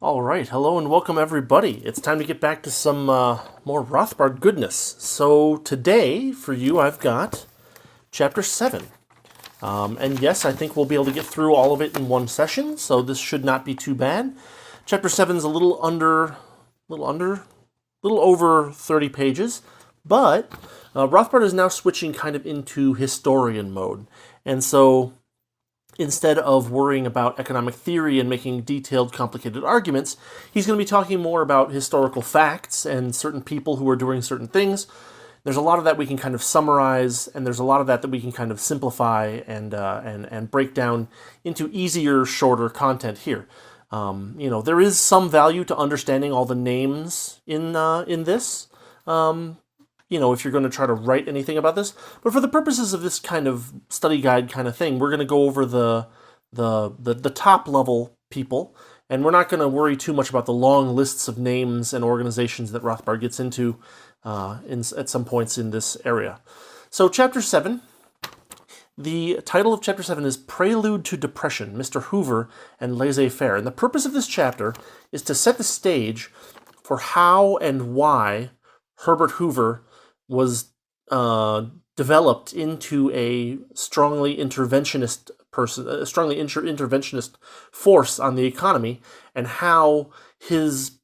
All right, hello and welcome everybody. It's time to get back to some more Rothbard goodness. So today, for you, I've got Chapter 7. And yes, I think we'll be able to get through all of it in one session, so this should not be too bad. Chapter 7 is a little over 30 pages, but Rothbard is now switching kind of into historian mode. And so instead of worrying about economic theory and making detailed, complicated arguments, he's going to be talking more about historical facts and certain people who are doing certain things. There's a lot of that we can kind of summarize, and there's a lot of that we can kind of simplify and break down into easier, shorter content here. There is some value to understanding all the names in this. If you're going to try to write anything about this. But for the purposes of this kind of study guide kind of thing, we're going to go over the top level people, and we're not going to worry too much about the long lists of names and organizations that Rothbard gets into at some points in this area. So Chapter 7, the title of Chapter 7 is Prelude to Depression, Mr. Hoover and Laissez-faire. And the purpose of this chapter is to set the stage for how and why Herbert Hoover was developed into a strongly interventionist person, a strongly interventionist force on the economy, and how his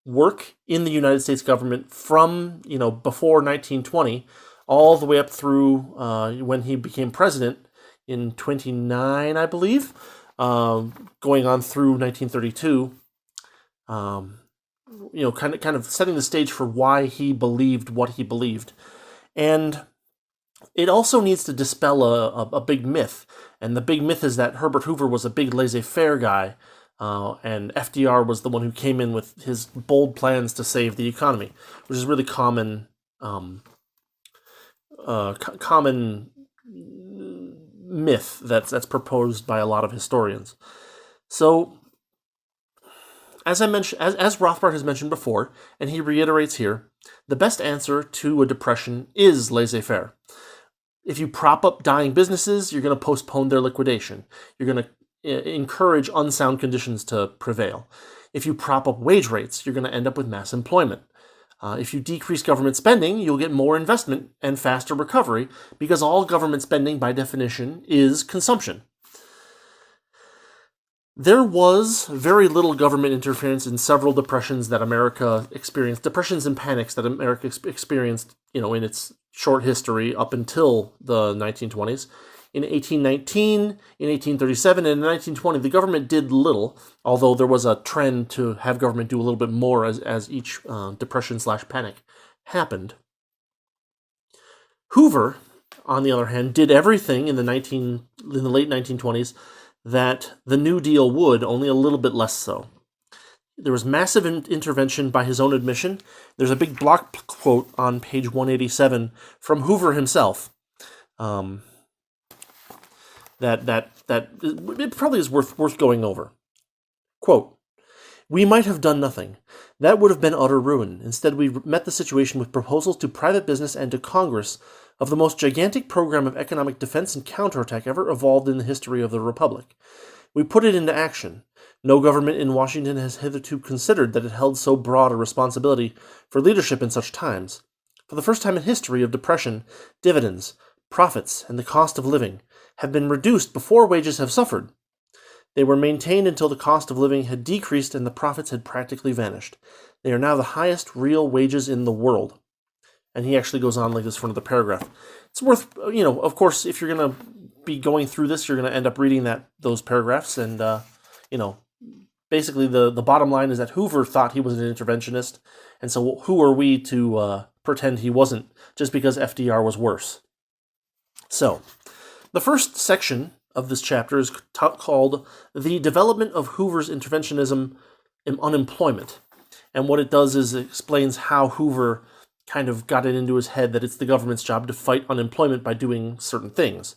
work in the United States government from before 1920 all the way up through when he became president in 29, I believe, going on through 1932. Kind of setting the stage for why he believed what he believed. And it also needs to dispel a big myth. And the big myth is that Herbert Hoover was a big laissez-faire guy, and FDR was the one who came in with his bold plans to save the economy, which is really common myth that's proposed by a lot of historians. So, as I mentioned, as Rothbard has mentioned before, and he reiterates here, the best answer to a depression is laissez-faire. If you prop up dying businesses, you're going to postpone their liquidation. You're going to encourage unsound conditions to prevail. If you prop up wage rates, you're going to end up with mass employment. If you decrease government spending, you'll get more investment and faster recovery, because all government spending, by definition, is consumption. There was very little government interference in several depressions that America experienced, depressions and panics that America experienced, in its short history up until the 1920s. In 1819, in 1837, and in 1920, the government did little, although there was a trend to have government do a little bit more as each depression/panic happened. Hoover, on the other hand, did everything in the late 1920s that the New Deal would, only a little bit less so. There was massive intervention by his own admission. There's a big block quote on page 187 from Hoover himself. That it probably is worth going over. Quote, "We might have done nothing. That would have been utter ruin. Instead, we met the situation with proposals to private business and to Congress of the most gigantic program of economic defense and counterattack ever evolved in the history of the Republic. We put it into action. No government in Washington has hitherto considered that it held so broad a responsibility for leadership in such times. For the first time in history of depression, dividends, profits, and the cost of living have been reduced before wages have suffered. They were maintained until the cost of living had decreased and the profits had practically vanished. They are now the highest real wages in the world." And he actually goes on like this for another paragraph. It's worth, of course, if you're going to be going through this, you're going to end up reading those paragraphs. And, basically the bottom line is that Hoover thought he was an interventionist. And so who are we to pretend he wasn't just because FDR was worse? So, the first section of this chapter is called The Development of Hoover's Interventionism in Unemployment. And what it does is it explains how Hoover kind of got it into his head that it's the government's job to fight unemployment by doing certain things.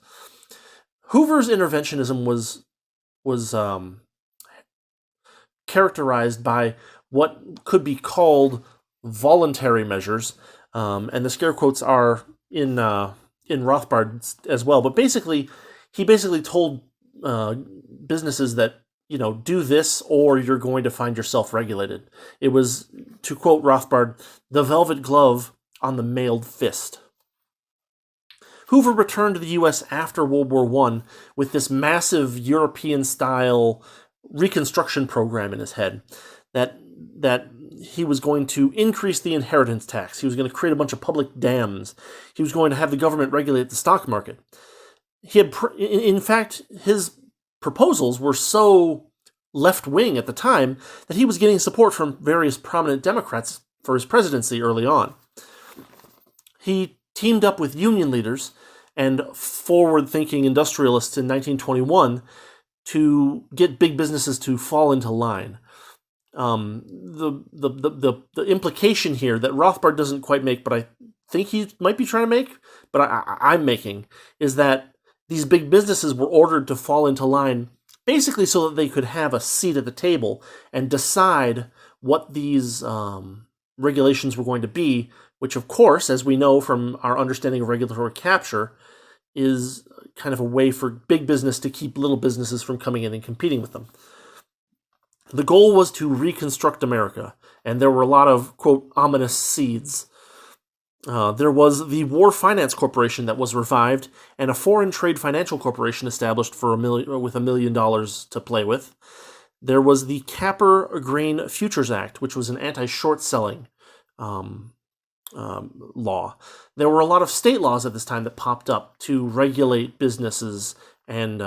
Hoover's interventionism was characterized by what could be called voluntary measures, and the scare quotes are in Rothbard as well. But basically, he told businesses that do this or you're going to find yourself regulated. It was, to quote Rothbard, the velvet glove on the mailed fist. Hoover returned to the U.S. after World War I with this massive European-style Reconstruction program in his head that he was going to increase the inheritance tax. He was going to create a bunch of public dams. He was going to have the government regulate the stock market. In fact, his proposals were so left-wing at the time that he was getting support from various prominent Democrats for his presidency early on. He teamed up with union leaders and forward-thinking industrialists in 1921 to get big businesses to fall into line. The implication here that Rothbard doesn't quite make, but I think he might be trying to make, but I'm making, is that these big businesses were ordered to fall into line basically so that they could have a seat at the table and decide what these regulations were going to be, which, of course, as we know from our understanding of regulatory capture, is kind of a way for big business to keep little businesses from coming in and competing with them. The goal was to reconstruct America, and there were a lot of, quote, ominous seeds. There was the War Finance Corporation that was revived, and a foreign trade financial corporation established for with $1 million to play with. There was the Capper Grain Futures Act, which was an anti-short selling law. There were a lot of state laws at this time that popped up to regulate businesses and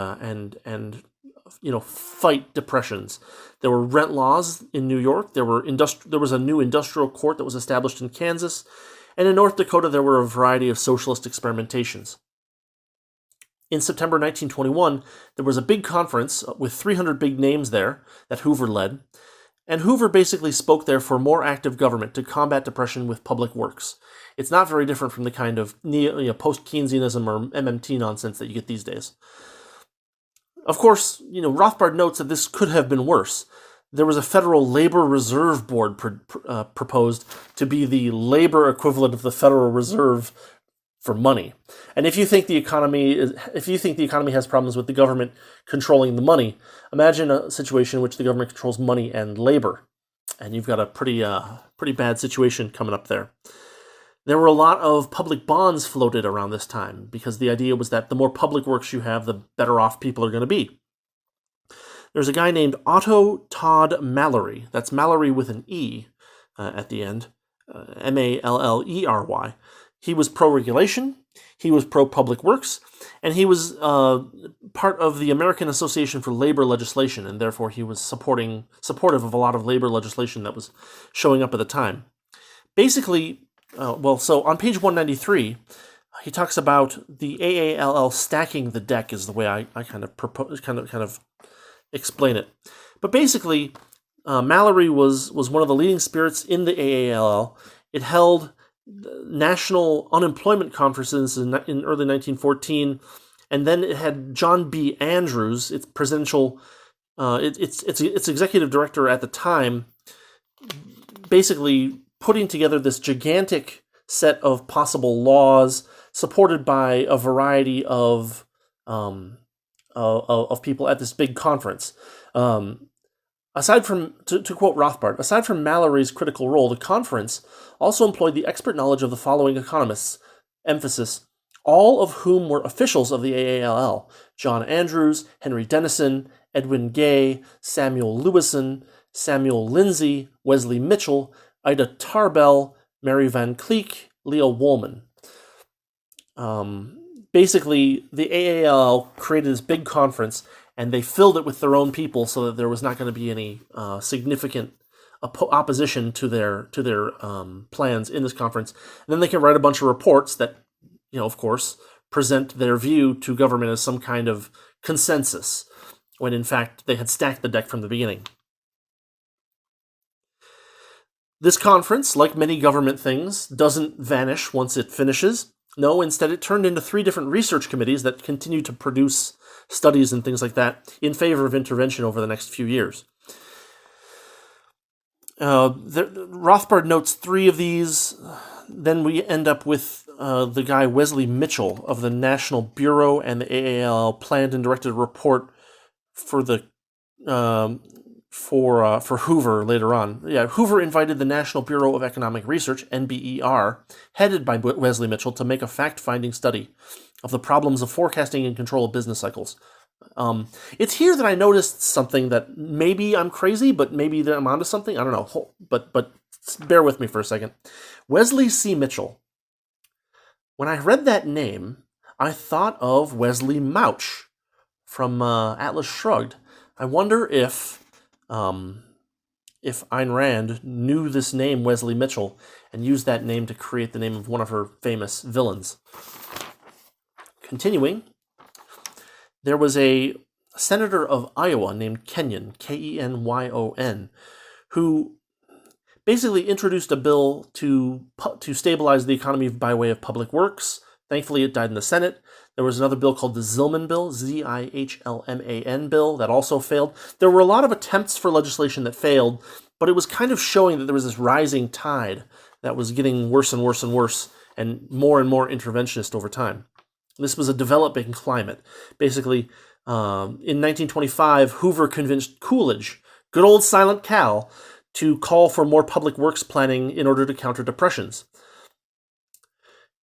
fight depressions. There were rent laws in New York. There was a new industrial court that was established in Kansas. And in North Dakota, there were a variety of socialist experimentations. In September 1921, there was a big conference with 300 big names there that Hoover led. And Hoover basically spoke there for more active government to combat depression with public works. It's not very different from the kind of post-Keynesianism or MMT nonsense that you get these days. Of course, Rothbard notes that this could have been worse. There was a Federal Labor Reserve Board proposed to be the labor equivalent of the Federal Reserve for money. And if you think the economy has problems with the government controlling the money, imagine a situation in which the government controls money and labor, and you've got a pretty bad situation coming up there. There were a lot of public bonds floated around this time because the idea was that the more public works you have, the better off people are going to be. There's a guy named Otto Todd Mallory. That's Mallory with an E at the end, Mallery. He was pro-regulation, he was pro-public works, and he was part of the American Association for Labor Legislation, and therefore he was supportive of a lot of labor legislation that was showing up at the time. Basically, so on page 193, he talks about the AALL stacking the deck is the way I kind of explain it. But basically, Mallory was one of the leading spirits in the AALL. It held national unemployment conferences in early 1914, and then it had John B. Andrews, its presidential, its executive director at the time, basically putting together this gigantic set of possible laws supported by a variety of people at this big conference. Aside from, to quote Rothbard, aside from Mallory's critical role, the conference also employed the expert knowledge of the following economists, emphasis, all of whom were officials of the AALL: John Andrews, Henry Dennison, Edwin Gay, Samuel Lewison, Samuel Lindsay, Wesley Mitchell, Ida Tarbell, Mary Van Cleek, Leo Woolman. Basically, the AALL created this big conference, and they filled it with their own people so that there was not going to be any significant opposition to their plans in this conference. And then they can write a bunch of reports that, of course, present their view to government as some kind of consensus, when in fact they had stacked the deck from the beginning. This conference, like many government things, doesn't vanish once it finishes. No, instead it turned into 3 different research committees that continue to produce studies and things like that in favor of intervention over the next few years. Rothbard notes 3 of these. Then we end up with the guy Wesley Mitchell of the National Bureau, and the AALL planned and directed a report for the for Hoover later on. Yeah, Hoover invited the National Bureau of Economic Research, NBER, headed by Wesley Mitchell, to make a fact-finding study of the problems of forecasting and control of business cycles. It's here that I noticed something that maybe I'm crazy, but maybe that I'm onto something. I don't know. But bear with me for a second. Wesley C. Mitchell. When I read that name, I thought of Wesley Mauch from Atlas Shrugged. I wonder if Ayn Rand knew this name, Wesley Mitchell, and used that name to create the name of one of her famous villains. Continuing, there was a senator of Iowa named Kenyon, Kenyon, who basically introduced a bill to stabilize the economy by way of public works. Thankfully, it died in the Senate. There was another bill called the Zillman Bill, Zihlman bill, that also failed. There were a lot of attempts for legislation that failed, but it was kind of showing that there was this rising tide that was getting worse and worse and worse and more interventionist over time. This was a developing climate. Basically, in 1925, Hoover convinced Coolidge, good old Silent Cal, to call for more public works planning in order to counter depressions.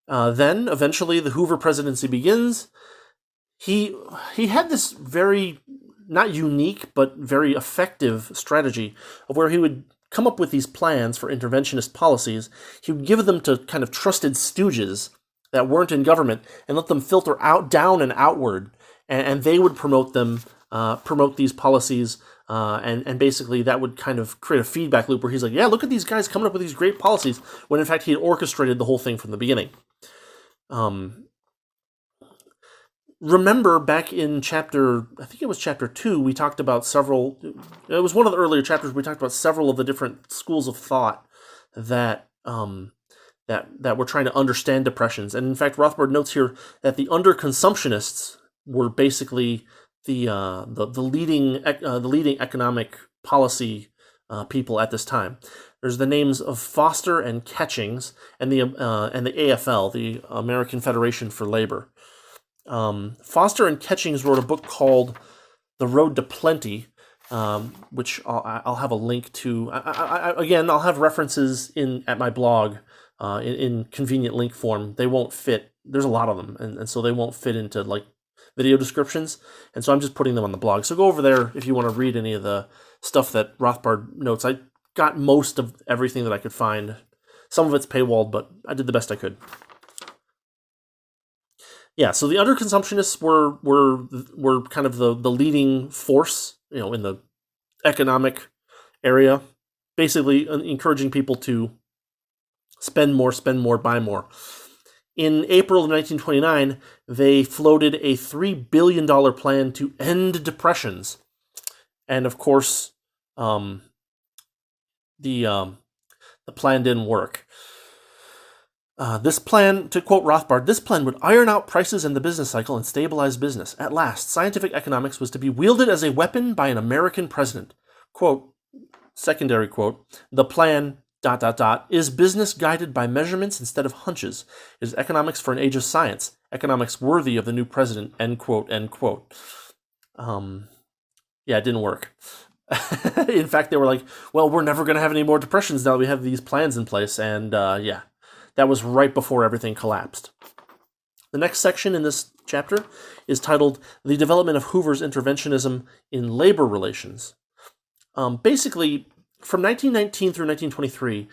Then, eventually, the Hoover presidency begins. He had this very, not unique, but very effective strategy of where he would come up with these plans for interventionist policies. He would give them to kind of trusted stooges that weren't in government and let them filter out, down and outward, and they would promote them, promote these policies, and basically that would kind of create a feedback loop where he's like, yeah, look at these guys coming up with these great policies, when in fact he had orchestrated the whole thing from the beginning. Remember back in chapter 2, we talked about several, it was one of the earlier chapters, we talked about several of the different schools of thought that were trying to understand depressions. And in fact, Rothbard notes here that the underconsumptionists were basically the leading economic policy people at this time. There's the names of Foster and Ketchings and the AFL, the American Federation for Labor. Foster and Ketchings wrote a book called The Road to Plenty, which I'll have a link to. Again, I'll have references at my blog in convenient link form. They won't fit. There's a lot of them, and so they won't fit into like video descriptions, and so I'm just putting them on the blog. So go over there if you want to read any of the stuff that Rothbard notes. I got most of everything that I could find. Some of it's paywalled, but I did the best I could. Yeah, so the underconsumptionists were kind of the leading force, in the economic area, basically encouraging people to spend more, buy more. In April of 1929, they floated a $3 billion plan to end depressions. And of course, the plan didn't work. This plan, to quote Rothbard, this plan would iron out prices in the business cycle and stabilize business. At last, scientific economics was to be wielded as a weapon by an American president. Quote, secondary quote, the plan... ... is business guided by measurements instead of hunches. It is economics for an age of science. Economics worthy of the new president. End quote. Yeah, it didn't work. In fact, they were like, well, we're never going to have any more depressions now that we have these plans in place. And yeah, that was right before everything collapsed. The next section in this chapter is titled The Development of Hoover's Interventionism in Labor Relations. Basically, from 1919 through 1923,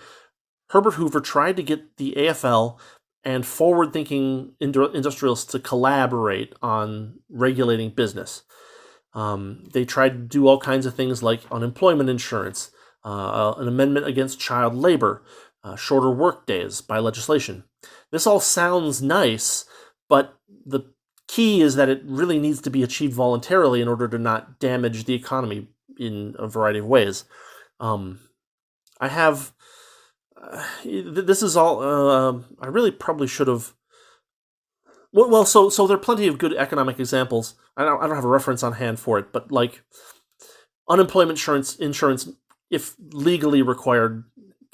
Herbert Hoover tried to get the AFL and forward-thinking industrialists to collaborate on regulating business. They tried to do all kinds of things like unemployment insurance, an amendment against child labor, shorter work days by legislation. This all sounds nice, but the key is that it really needs to be achieved voluntarily in order to not damage the economy in a variety of ways. I have, this is all, I really probably should have, so there are plenty of good economic examples. I don't have a reference on hand for it, but like unemployment insurance, if legally required,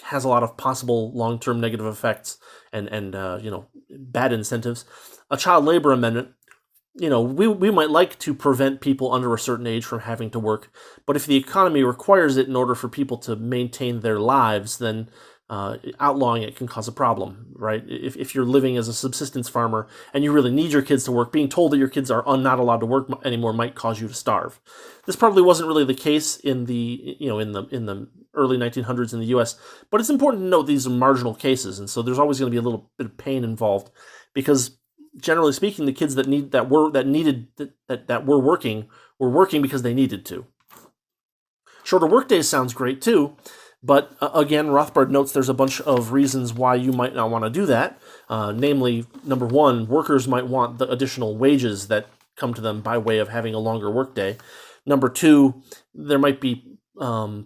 has a lot of possible long-term negative effects and bad incentives. A child labor amendment we might like to prevent people under a certain age from having to work, but if the economy requires it in order for people to maintain their lives, then outlawing it can cause a problem, right? If you're living as a subsistence farmer and you really need your kids to work, being told that your kids are not allowed to work anymore might cause you to starve. This probably wasn't really the case in the early 1900s in the U.S., but it's important to note these are marginal cases, and so there's always going to be a little bit of pain involved, because generally speaking, the kids that were working because they needed to. Shorter workdays sounds great too, but again, Rothbard notes there's a bunch of reasons why you might not want to do that. Namely, number one, workers might want the additional wages that come to them by way of having a longer workday. Number two, there might be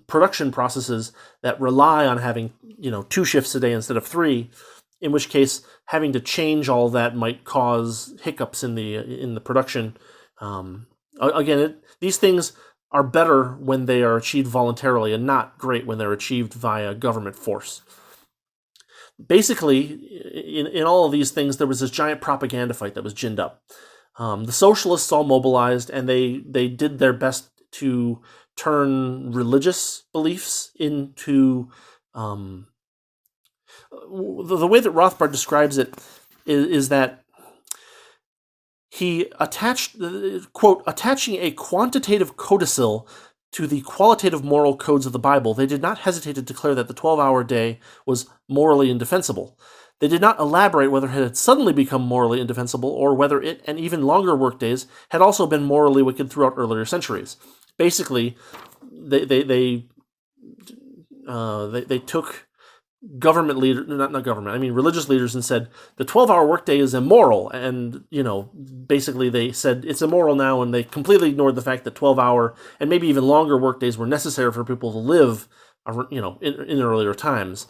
production processes that rely on having 2 shifts a day instead of 3. In which case, having to change all that might cause hiccups in the production. Again, these things are better when they are achieved voluntarily and not great when they're achieved via government force. Basically, in all of these things, there was this giant propaganda fight that was ginned up. The socialists all mobilized, and they did their best to turn religious beliefs into... the way that Rothbard describes it is that he attached, quote, attaching a quantitative codicil to the qualitative moral codes of the Bible, they did not hesitate to declare that the 12-hour day was morally indefensible. They did not elaborate whether it had suddenly become morally indefensible or whether it and even longer workdays had also been morally wicked throughout earlier centuries. Basically, they took government leaders, not government, I mean religious leaders, and said the 12-hour workday is immoral, and basically they said it's immoral now, and they completely ignored the fact that 12-hour and maybe even longer workdays were necessary for people to live, in earlier times,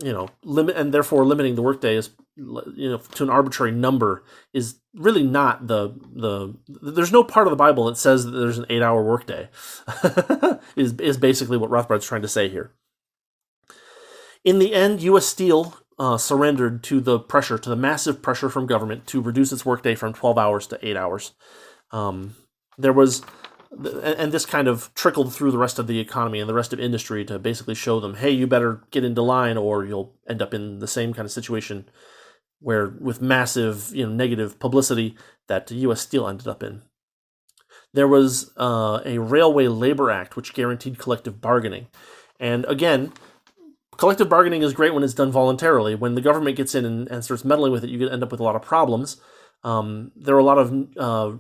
and therefore limiting the workday is, to an arbitrary number is really not there's no part of the Bible that says that there's an 8-hour workday. is basically what Rothbard's trying to say here. In the end, U.S. Steel surrendered to the massive pressure from government to reduce its workday from 12 hours to 8 hours. There was, and this kind of trickled through the rest of the economy and the rest of industry to basically show them, hey, you better get into line or you'll end up in the same kind of situation where, with massive, negative publicity that U.S. Steel ended up in. There was a Railway Labor Act which guaranteed collective bargaining. And again, collective bargaining is great when it's done voluntarily. When the government gets in and starts meddling with it, you end up with a lot of problems. There are a lot of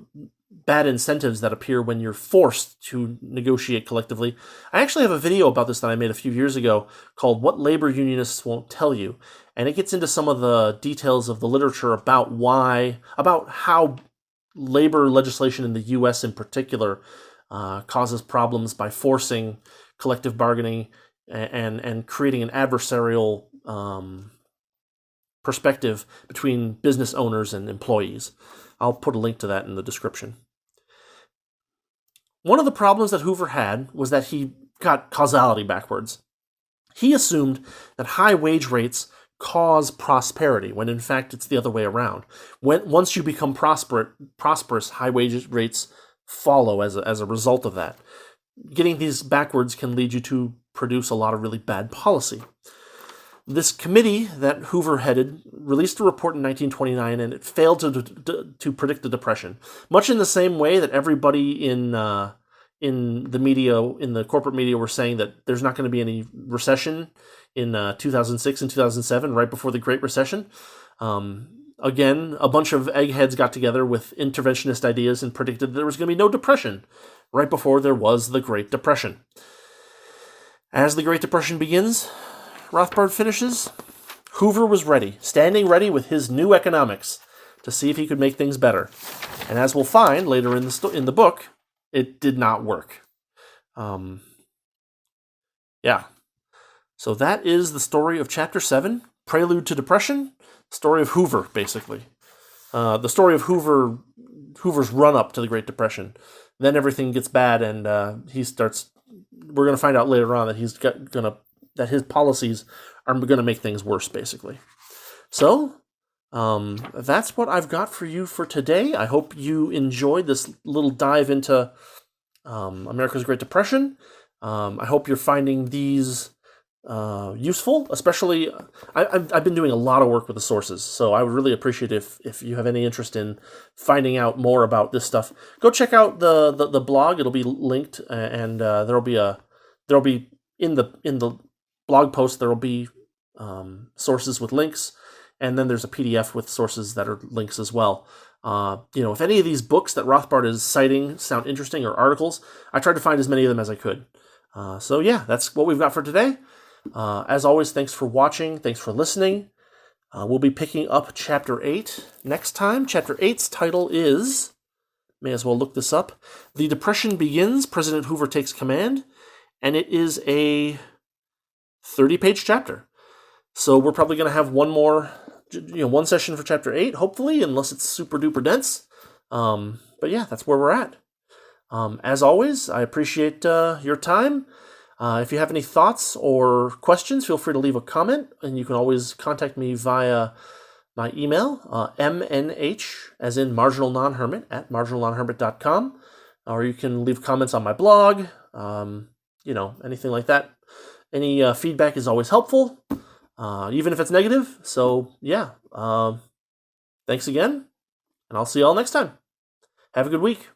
bad incentives that appear when you're forced to negotiate collectively. I actually have a video about this that I made a few years ago called What Labor Unionists Won't Tell You. And it gets into some of the details of the literature about how labor legislation in the U.S. in particular causes problems by forcing collective bargaining and creating an adversarial perspective between business owners and employees. I'll put a link to that in the description. One of the problems that Hoover had was that he got causality backwards. He assumed that high wage rates cause prosperity, when in fact it's the other way around. Once you become prosperous, high wage rates follow as a result of that. Getting these backwards can lead you to produce a lot of really bad policy. This committee that Hoover headed released a report in 1929, and it failed to predict the Depression. Much in the same way that everybody in the media, in the corporate media, were saying that there's not going to be any recession in 2006 and 2007, right before the Great Recession. Again, a bunch of eggheads got together with interventionist ideas and predicted that there was going to be no depression right before there was the Great Depression. As the Great Depression begins, Rothbard finishes, Hoover was ready, standing ready with his new economics to see if he could make things better. And as we'll find later in the book, it did not work. So that is the story of Chapter 7, Prelude to Depression, story of Hoover, basically. The story of Hoover's run-up to the Great Depression. Then everything gets bad, and we're going to find out later on that that his policies are going to make things worse, basically. So, That's what I've got for you for today. I hope you enjoyed this little dive into America's Great Depression. I hope you're finding these useful, especially I've been doing a lot of work with the sources, so I would really appreciate if you have any interest in finding out more about this stuff. Go check out the blog. It'll be linked, and there'll be in the blog post there'll be sources with links, and then there's a PDF with sources that are links as well. If any of these books that Rothbard is citing sound interesting, or articles, I tried to find as many of them as I could. So yeah, that's what we've got for today. As always, thanks for watching. Thanks for listening. We'll be picking up Chapter 8 next time. Chapter 8's title is, may as well look this up, The Depression Begins, President Hoover Takes Command, and it is a 30-page chapter. So we're probably going to have one session for Chapter 8, hopefully, unless it's super duper dense. But yeah, that's where we're at. As always, I appreciate your time. If you have any thoughts or questions, feel free to leave a comment, and you can always contact me via my email, mnh, as in marginal non-hermit, at marginalnonhermit.com, or you can leave comments on my blog, anything like that. Any feedback is always helpful, even if it's negative. So, yeah, thanks again, and I'll see you all next time. Have a good week.